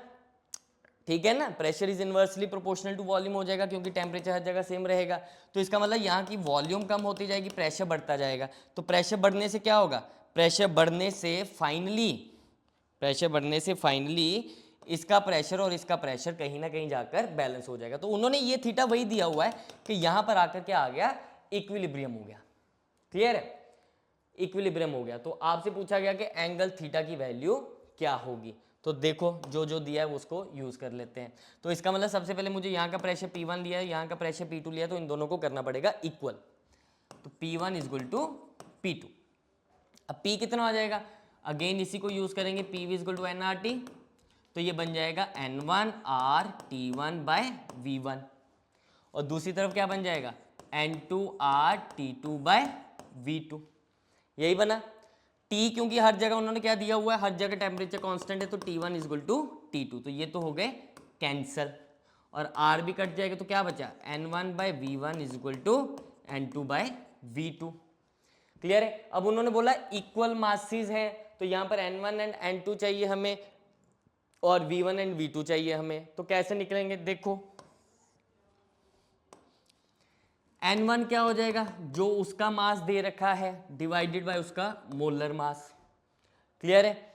ठीक है ना, pressure is inversely proportional to volume हो जाएगा, क्योंकि टेम्परेचर हर जगह सेम रहेगा। तो इसका मतलब यहाँ की वॉल्यूम कम होती जाएगी, प्रेशर बढ़ता जाएगा। तो प्रेशर बढ़ने से क्या होगा, प्रेशर बढ़ने से फाइनली इसका प्रेशर और इसका प्रेशर कहीं ना कहीं जाकर बैलेंस हो जाएगा। तो उन्होंने ये थीटा वही दिया हुआ है कि यहां पर आकर क्या आ गया, इक्विलिब्रियम हो गया। क्लियर है, इक्विलिब्रियम हो गया। तो आपसे पूछा गया कि एंगल थीटा की वैल्यू क्या होगी, तो देखो जो जो दिया है उसको यूज कर लेते हैं। तो इसका मतलब सबसे पहले मुझे यहाँ का प्रेशर P1 लिया है, यहाँ का प्रेशर P2 लिया, तो इन दोनों को करना पड़ेगा इक्वल। तो P1 is equal to P2। अब P कितना आ जाएगा, अगेन इसी को यूज करेंगे, P is equal to nRT, तो ये बन जाएगा N1RT1/V1, और दूसरी तरफ क्या बन जाएगा, N2RT2/V2। यही बना। T क्योंकि हर जगह उन्होंने क्या दिया हुआ है, हर जगह टेम्परेचर कांस्टेंट है, तो T1 is equal to T2, तो ये तो हो गए कैंसल, और R भी कट जाएगा, तो क्या बचा, N1/V1 is equal to N2/V2। Clear है। अब उन्होंने बोला इक्वल मासेस है, तो यहां पर N1 एंड N2 चाहिए हमें, और V1 एंड V2 चाहिए हमें। तो कैसे निकलेंगे, देखो N1 क्या हो जाएगा, जो उसका मास दे रखा है डिवाइडेड बाय उसका मोलर मास। क्लियर है।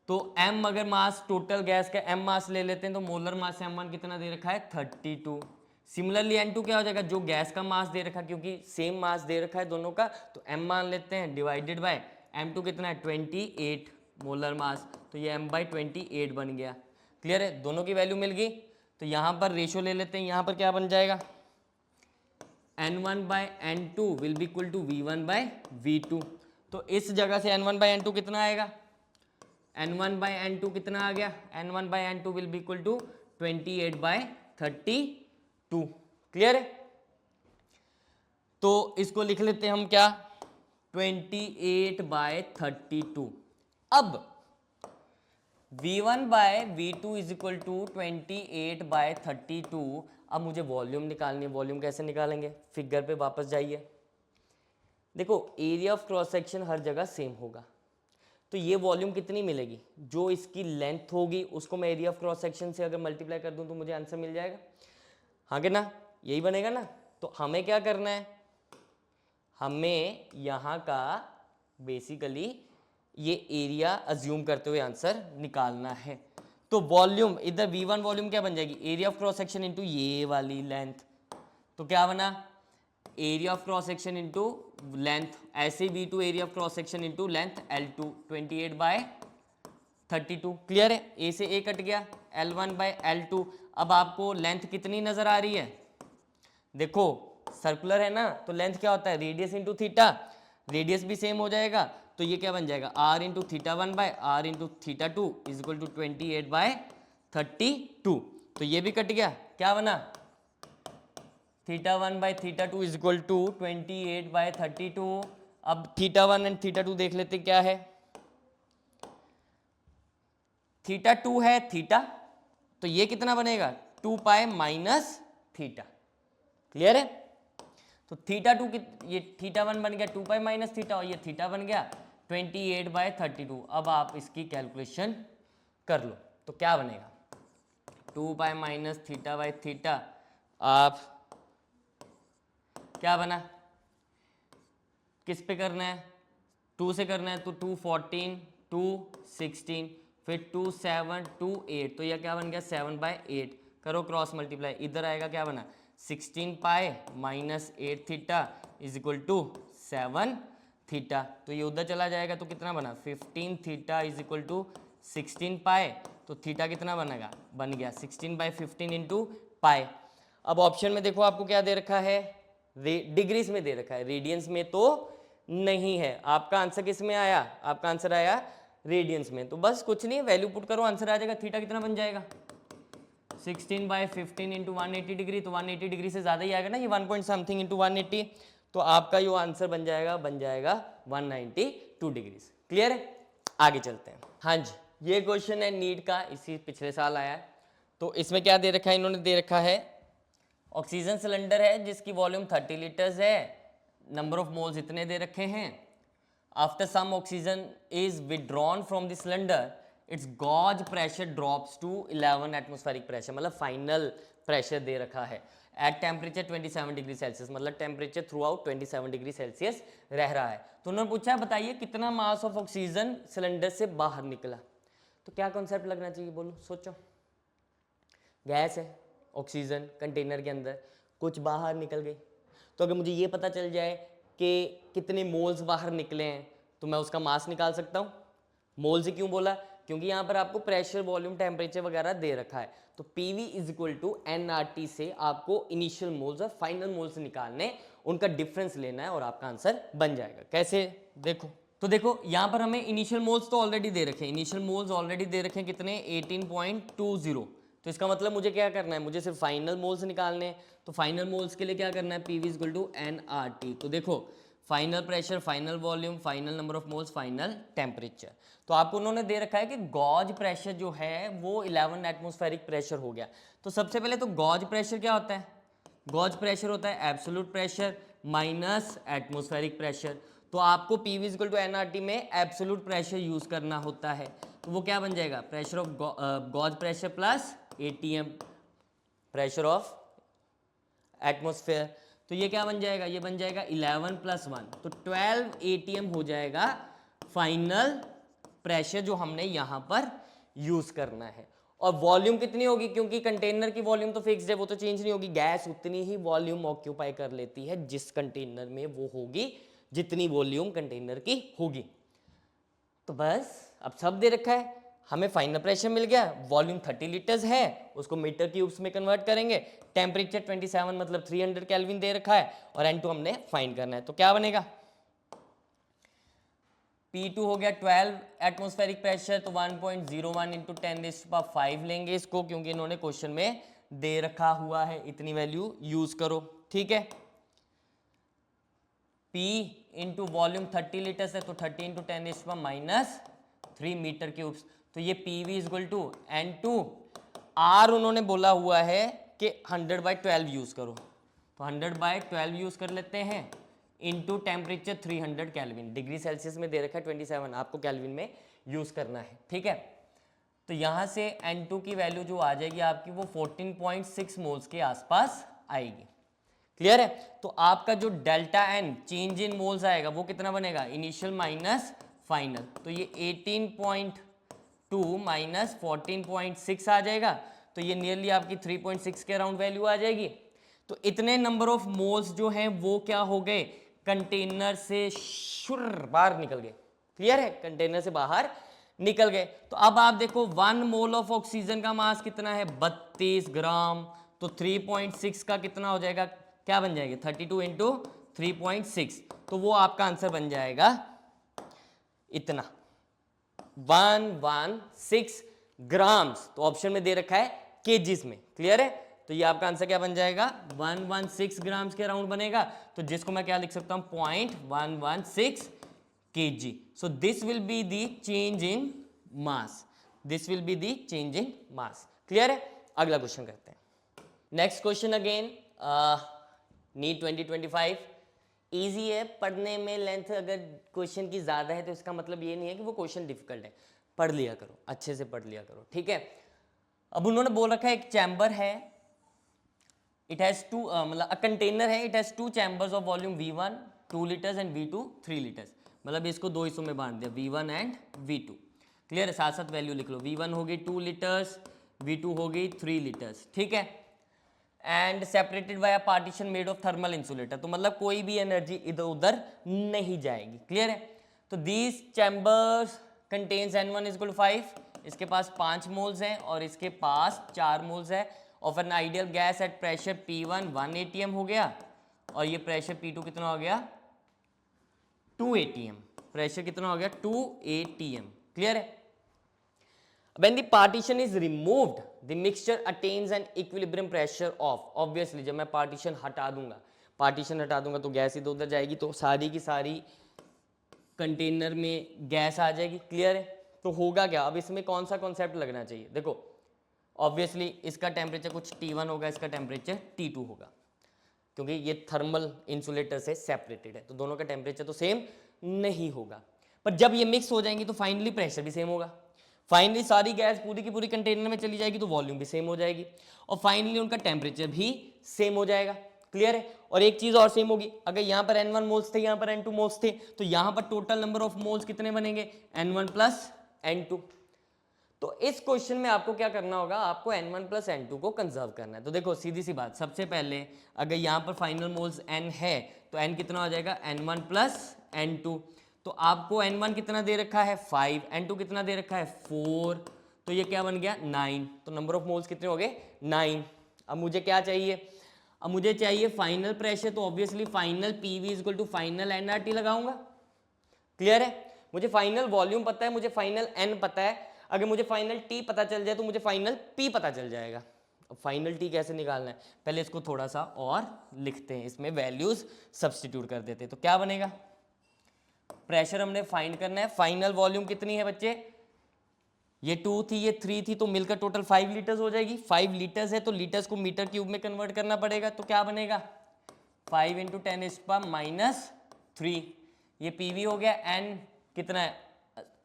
तो M अगर मास, टोटल गैस का M मास ले लेते हैं, तो मोलर मास M1 कितना दे रखा है, 32। सिमिलरली N2 क्या हो जाएगा, जो गैस का मास दे रखा है, क्योंकि सेम मास दे रखा है दोनों का, तो M मान लेते हैं डिवाइडेड बाय M2 कितना है, 28 मोलर मास, तो ये M/28 बन गया। क्लियर है, दोनों की वैल्यू मिल गई। तो यहाँ पर रेशो ले लेते हैं, यहाँ पर क्या बन जाएगा, N1/N2 will be equal to V1/V2। तो इस जगह से N1/N2 कितना आएगा, N1/N2 कितना आ गया, N1/N2 will be equal to 28/32। Clear है। तो इसको लिख लेते हैं हम क्या, 28/32। अब V1/V2 इज इक्वल टू 28/32। अब मुझे वॉल्यूम निकालनी है। वॉल्यूम कैसे निकालेंगे, फिगर पे वापस जाइए। देखो एरिया ऑफ क्रॉस सेक्शन हर जगह सेम होगा, तो ये वॉल्यूम कितनी मिलेगी, जो इसकी लेंथ होगी उसको मैं एरिया ऑफ क्रॉस सेक्शन से अगर मल्टीप्लाई कर दूं तो मुझे आंसर मिल जाएगा, हाँ कि ना, यही बनेगा ना। तो हमें क्या करना है, हमें यहाँ का बेसिकली ये एरिया अज्यूम करते हुए आंसर निकालना है। तो वॉल्यूम इधर V1 वॉल्यूम क्या बन जाएगी, area of cross section into ये वाली लेंथ, तो क्या बना, area of cross section into length, ऐसे V2 area of cross section into length L2 28/32। Clear है, ए से ए कट गया, L1/L2। अब आपको लेंथ कितनी नजर आ रही है, देखो सर्कुलर है ना, तो लेंथ क्या होता है, रेडियस इंटू थीटा, रेडियस भी सेम हो जाएगा, तो ये क्या बन जाएगा, r into θ1 by r into θ2 is equal to 28/32। तो ये भी कट गया, क्या बना, θ1/θ2 इज इक्वल टू 28/32। अब θ1 एंड θ2 देख लेते क्या है, θ2 है थीटा, तो ये कितना बनेगा 2π माइनस थीटा। क्लियर है, तो θ2 की ये θ1 बन गया 2π माइनस थीटा और ये थीटा बन गया 28/32। अब आप इसकी कैलकुलेशन कर लो, तो क्या बनेगा 2π माइनस θ/θ, आप क्या बना, किस पे करना है, 2 से करना है, तो 2 14 2 16 फिर 2 7 2 8, तो यह क्या बन गया 7/8। करो क्रॉस मल्टीप्लाई, इधर आएगा क्या बना 16π minus 8 theta is equal to 7 theta, तो ये उधर चला जाएगा, तो कितना बना 15 थीटा इज इक्वल टू 16π, तो थीटा कितना बनेगा, बन गया 16/15 इंटू पाई। अब ऑप्शन में देखो आपको क्या दे रखा है, डिग्रीज में दे रखा है, रेडियंस में तो नहीं है। आपका आंसर किस में आया, आपका आंसर आया रेडियंस में, तो बस कुछ नहीं, वैल्यू पुट करो, आंसर आ जाएगा। थीटा कितना बन जाएगा 16/15 इंटू 180 डिग्री, तो 180 डिग्री से ज़्यादा ही आएगा ना, ये 1 पॉइंट समथिंग इंटू 180, तो आपका जो आंसर बन जाएगा 192 डिग्रीज। क्लियर है, आगे चलते हैं। हाँ जी, ये क्वेश्चन है नीट का, इसी पिछले साल आया है। तो इसमें क्या दे रखा है, इन्होंने दे रखा है ऑक्सीजन सिलेंडर है जिसकी वॉल्यूम 30 लीटर्स है, नंबर ऑफ मोल्स इतने दे रखे हैं। After some oxygen is withdrawn from the cylinder, its gauge pressure drops to 11 atmospheric pressure, मतलब फाइनल प्रेशर दे रखा है एट टेम्परेचर 27 डिग्री सेल्सियस, मतलब temperature throughout 27 degree Celsius रह रहा है। तो उन्होंने पूछा बताइए कितना मास ऑफ ऑक्सीजन सिलेंडर से बाहर निकला, तो क्या कॉन्सेप्ट लगना चाहिए, बोलो सोचो। गैस है ऑक्सीजन कंटेनर के अंदर, कुछ बाहर निकल गई, तो अगर मुझे ये पता चल जाए कि कितने मोल्स बाहर निकले हैं तो मैं उसका मास निकाल सकता हूँ। मोल से क्यों बोला, क्योंकि यहाँ पर आपको प्रेशर वॉल्यूम टेम्परेचर वगैरह दे रखा है, तो PV is equal to NRT से आपको इनिशियल मोल्स और फाइनल मोल्स निकालने, उनका डिफरेंस लेना है और आपका आंसर बन जाएगा। कैसे, देखो, तो देखो यहाँ पर हमें इनिशियल मोल्स तो ऑलरेडी दे रखे हैं, इनिशियल मोल्स ऑलरेडी दे रखे हैं कितने 18.20, तो इसका मतलब मुझे क्या करना है, मुझे सिर्फ फाइनल मोल्स निकालने हैं। तो फाइनल मोल्स के लिए क्या करना है, PV इक्वल टू NRT। तो देखो final pressure, final volume, final number of moles, final temperature. तो आपको उन्होंने दे रखा है कि गॉज प्रेशर जो है वो 11 एटमॉस्फेरिक प्रेशर हो गया। तो सबसे पहले तो गॉज प्रेशर क्या होता है, गॉज प्रेशर होता है absolute pressure minus atmospheric pressure. तो आपको PV इक्वल टू NRT में एब्सोल्यूट प्रेशर यूज करना होता है, तो वो क्या बन जाएगा, pressure of gauge pressure plus ATM pressure of atmosphere. तो ये क्या बन जाएगा, ये बन जाएगा 11 + 1, तो 12 ATM हो जाएगा फाइनल प्रेशर जो हमने यहां पर यूज करना है। और वॉल्यूम कितनी होगी, क्योंकि कंटेनर की वॉल्यूम तो फिक्स्ड है, वो तो चेंज नहीं होगी, गैस उतनी ही वॉल्यूम ऑक्यूपाई कर लेती है जिस कंटेनर में वो होगी, जितनी वॉल्यूम कंटेनर की होगी। तो बस अब सब दे रखा है, हमें फाइनल प्रेशर मिल गया, वॉल्यूम 30 लीटर्स है, उसको मीटर क्यूब्स में कन्वर्ट करेंगे, टेम्परेचर 27 मतलब 300 केल्विन दे रखा है, और N2 हमने फाइंड करना है। तो क्या बनेगा, P2 हो गया 12 एटमॉस्फेरिक प्रेशर, तो 1.01 इंटू 10⁵ लेंगे इसको, क्योंकि इन्होंने क्वेश्चन में दे रखा हुआ है, इतनी वैल्यू यूज करो, ठीक है। P इंटू वॉल्यूम 30 लीटर्स है, तो 30 इंटू 10⁻³ मीटर क्यूब्स, तो ये PV equal to N2, R उन्होंने बोला हुआ है कि 100/12 यूज करो, तो 100/12 यूज कर लेते हैं into temperature 300 kelvin. Degree Celsius में दे रखा है 27, आपको केल्विन में यूज करना है, ठीक है। तो यहाँ से N2 की वैल्यू जो आ जाएगी आपकी वो 14.6 मोल्स के आसपास आएगी। क्लियर है? तो आपका जो delta N change in moles आएगा वो कितना बनेगा, इनिशियल माइनस फाइनल। तो ये 18.2 माइनस 14.6 आ जाएगा, तो ये नियरली आपकी 3.6 के अराउंड वैल्यू आ जाएगी। तो इतने नंबर ऑफ मोल्स जो हैं वो क्या हो गए, कंटेनर से शुर बाहर निकल गए। क्लियर है? कंटेनर से बाहर निकल गए। तो अब आप देखो 1 मोल ऑफ ऑक्सीजन का मास कितना है, 32 ग्राम। तो 3.6 का कितना हो जाएगा, क्या बन जाएगा, 32 इंटू 3.6। तो वो आपका आंसर बन जाएगा इतना, 116 ग्राम्स। तो ऑप्शन में दे रखा है केजीज में। क्लियर है? तो ये आपका आंसर क्या बन जाएगा, 116 ग्राम्स के अराउंड बनेगा। तो जिसको मैं क्या लिख सकता हूं, 0.116 kg. So this will be the change in mass. This will be the change in mass. Clear है? अगला क्वेश्चन करते हैं। Next question again NEET 2025। Easy है पढ़ने में, लेंथ अगर क्वेश्चन की ज़्यादा है तो इसका मतलब ये नहीं है कि वो क्वेश्चन डिफिकल्ट है। पढ़ लिया करो, अच्छे से पढ़ लिया करो, ठीक है। अब उन्होंने बोल रखा है एक चैम्बर है, इट हैज़ टू, मतलब अ कंटेनर है, it has 2 chambers of volume V1 2 litres and V2 3 litres. मतलब इसको 2 हिस्सों में बांट दिया, V1 एंड V2। क्लियर है? साथ साथ वैल्यू लिख लो, V1 हो गई 2 लीटर्स, V2 हो गई 3 लीटर्स, ठीक है। And separated by a partition made of thermal insulator. तो मतलब कोई भी एनर्जी इधर उधर नहीं जाएगी। क्लियर है? तो these chambers contains N1 equal 5, इसके पास 5 मोल्स हैं और इसके पास 4 मोल्स है of an ideal gas at pressure P1 1 atm हो गया, और ये प्रेशर P2 कितना हो गया, 2 atm। प्रेशर कितना हो गया, 2 atm। क्लियर है? When the partition is removed, the mixture attains an equilibrium pressure of, obviously जब मैं पार्टीशन हटा दूंगा तो गैस इधर उधर जाएगी, तो सारी की सारी कंटेनर में गैस आ जाएगी। क्लियर है? तो होगा क्या, अब इसमें कौन सा कॉन्सेप्ट लगना चाहिए, देखो ऑब्वियसली इसका टेम्परेचर कुछ T1 होगा, इसका टेम्परेचर T2 होगा, क्योंकि ये थर्मल इंसुलेटर से सेपरेटेड है, तो दोनों का टेम्परेचर तो सेम नहीं होगा। पर जब ये मिक्स हो जाएंगी तो फाइनली प्रेशर भी सेम होगा। फाइनली सारी गैस पूरी की पूरी कंटेनर में चली जाएगी तो वॉल्यूम भी सेम हो जाएगी, और फाइनली उनका टेम्परेचर भी सेम हो जाएगा। क्लियर है? और एक चीज और सेम होगी, अगर यहाँ पर N1 मोल्स थे, यहाँ पर N2 मोल्स थे, तो यहाँ पर टोटल नंबर ऑफ मोल्स कितने बनेंगे, N1 प्लस N2। तो इस क्वेश्चन में आपको क्या करना होगा, आपको N1 प्लस N2 को कंजर्व करना है। तो देखो सीधी सी बात, सबसे पहले अगर यहाँ पर फाइनल मोल्स N है तो N कितना हो जाएगा, N1 प्लस N2। तो आपको N1 कितना दे रखा है 5, N2 कितना दे रखा है 4, तो ये क्या बन गया 9। तो नंबर ऑफ मोल्स कितने हो गए 9। अब मुझे क्या चाहिए, अब मुझे चाहिए फाइनल प्रेशर, तो obviously final PV equal to final nRT लगाऊंगा। क्लियर है? मुझे फाइनल वॉल्यूम पता है, मुझे फाइनल N पता है, अगर मुझे फाइनल T पता चल जाए तो मुझे फाइनल P पता चल जाएगा। अब फाइनल T कैसे निकालना है, पहले इसको थोड़ा सा और लिखते हैं, इसमें वैल्यूज सब्स्टिट्यूट कर देते हैं। तो क्या बनेगा, प्रेशर हमने फाइंड करना है, फाइनल वॉल्यूम कितनी है बच्चे, ये 2 थी, ये 3 थी, तो मिलकर टोटल 5 लीटर्स हो जाएगी। 5 लीटर्स है तो लीटर्स को मीटर क्यूब में कन्वर्ट करना पड़ेगा, तो क्या बनेगा 5 इंटू 10⁻³ ये PV हो गया, N कितना है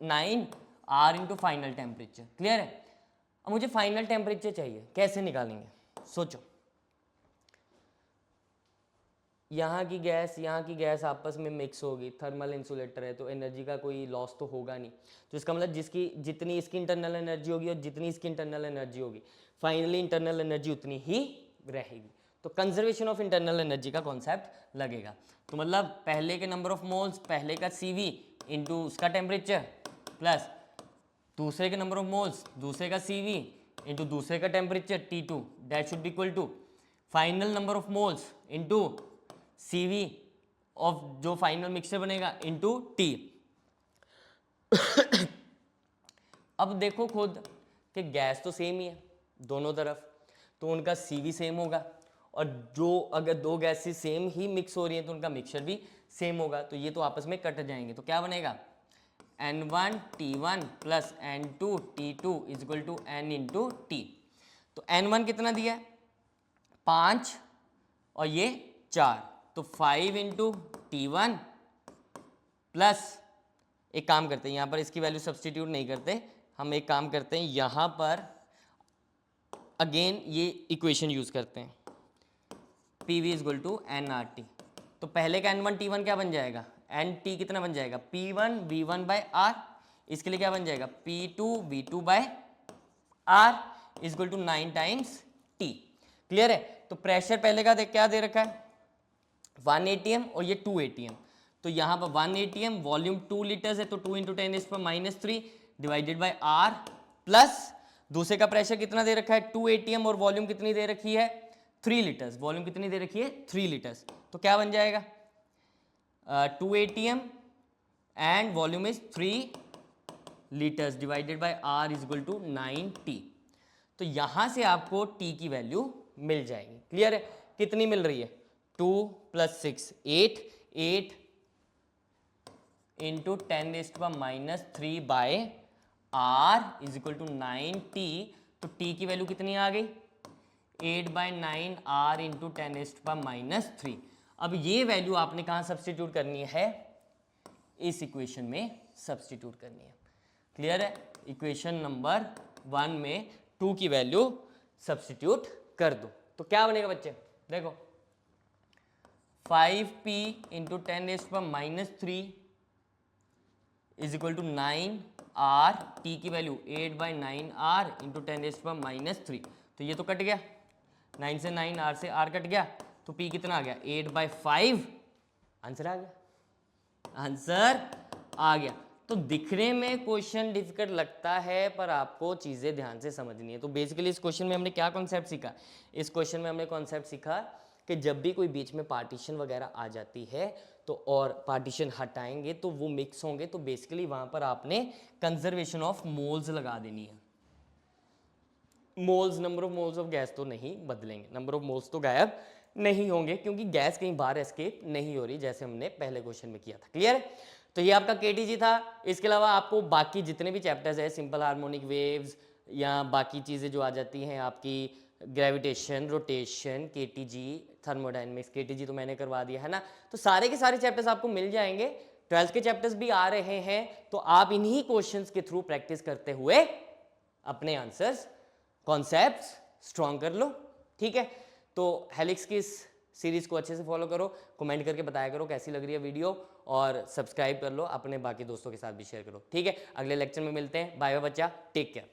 9, R into final temperature. Clear है? अब मुझे फाइनल टेम्परेचर चाहिए, कैसे निकालेंगे, सोचो। यहाँ की गैस आपस में मिक्स होगी, थर्मल इंसुलेटर है तो एनर्जी का कोई लॉस तो होगा नहीं। तो इसका मतलब जिसकी जितनी इसकी इंटरनल एनर्जी होगी और जितनी इसकी इंटरनल एनर्जी होगी, फाइनली इंटरनल एनर्जी उतनी ही रहेगी। तो कंजर्वेशन ऑफ इंटरनल एनर्जी का कॉन्सेप्ट लगेगा। तो मतलब पहले के नंबर ऑफ मोल्स, पहले का CV इंटू उसका टेम्परेचर, प्लस दूसरे के नंबर ऑफ मोल्स, दूसरे का CV इंटू दूसरे का temperature T2, that should be equal to final number of moles into CV of जो फाइनल मिक्सचर बनेगा इंटू T। अब देखो खुद कि गैस तो सेम ही है दोनों तरफ, तो उनका CV सेम होगा, और जो अगर दो गैसेस सेम ही मिक्स हो रही हैं तो उनका मिक्सचर भी सेम होगा, तो ये तो आपस में कट जाएंगे। तो क्या बनेगा N1 T1 plus N2 T2 is equal to N into T। तो N1 कितना दिया है 5 और ये 4, तो 5 इंटू T1 प्लस, एक काम करते हैं यहाँ पर इसकी वैल्यू सब्सटीट्यूट नहीं करते, हम एक काम करते हैं यहाँ पर अगेन ये इक्वेशन यूज करते हैं, PV इजक्वल टू NRT। तो पहले का N1 T1 क्या बन जाएगा, NT कितना बन जाएगा, P1 V1 बाय R। इसके लिए क्या बन जाएगा, P2 V2 by R is equal to 9 times T। Clear है। तो प्रेशर पहले का क्या दे रखा है, 1 ATM और ये 2 ATM। तो यहाँ पर 1 ATM, वॉल्यूम 2 लीटर्स है, तो 2 into 10⁻³ divided by R plus दूसरे का प्रेशर कितना दे रखा है, 2 ATM और वॉल्यूम कितनी दे रखी है, 3 लीटर्स। वॉल्यूम कितनी दे रखी है, 3 लीटर्स। तो क्या बन जाएगा, 2 ATM and volume is 3 litres divided by R is equal to 9T। तो यहां से आपको T की वैल्यू मिल जाएगी। क्लियर है। कितनी मिल रही है, 2 + 6 8 into 10⁻³ by R is equal to 9T। तो T की वैल्यू कितनी आ गई, 8/9 R इंटू 10⁻³ अब ये वैल्यू आपने कहाँ सब्सटीट्यूट करनी है, इस इक्वेशन में सब्सटीट्यूट करनी है। क्लियर है। इक्वेशन नंबर 1 में 2 की वैल्यू सब्सटीट्यूट कर दो तो क्या बनेगा बच्चे, देखो 5P into 10⁻³ is equal to 9R, T की वैल्यू 8/9R इंटू 10⁻³। तो ये तो कट गया, 9 से 9, R से R कट गया, तो P कितना आ गया, 8/5। आंसर आ गया, आंसर आ गया। तो दिखने में क्वेश्चन डिफिकल्ट लगता है पर आपको चीज़ें ध्यान से समझनी है। तो बेसिकली इस क्वेश्चन में हमने क्या कॉन्सेप्ट सीखा, इस क्वेश्चन में हमने कॉन्सेप्ट सीखा कि जब भी कोई बीच में पार्टीशन वगैरह आ जाती है तो और पार्टीशन हटाएंगे तो वो मिक्स होंगे, तो बेसिकली वहाँ पर आपने कंजर्वेशन ऑफ मोल्स लगा देनी है। Moles, number of moles of gas तो नहीं बदलेंगे, नंबर ऑफ मोल्स तो गायब नहीं होंगे क्योंकि गैस कहीं बाहर एस्केप नहीं हो रही, जैसे हमने पहले क्वेश्चन में किया था। क्लियर। तो ये आपका KTG था। इसके अलावा आपको बाकी जितने भी चैप्टर्स है, सिंपल हार्मोनिक वेव्स या बाकी चीज़ें जो आ जाती हैं आपकी, gravitation, rotation, KTG, thermodynamics, KTG तो मैंने करवा दिया है ना, तो सारे के सारे चैप्टर्स आपको मिल जाएंगे। 12th के चैप्टर्स भी आ रहे हैं, तो आप इन्हीं क्वेश्चंस के थ्रू प्रैक्टिस करते हुए अपने आंसर्स, कॉन्सेप्ट्स स्ट्रॉन्ग कर लो। ठीक है। तो हेलिक्स की इस सीरीज को अच्छे से फॉलो करो, कमेंट करके बताया करो कैसी लग रही है वीडियो, और सब्सक्राइब कर लो, अपने बाकी दोस्तों के साथ भी शेयर करो। ठीक है। अगले लेक्चर में मिलते हैं। बाय बाय बच्चा, टेक केयर।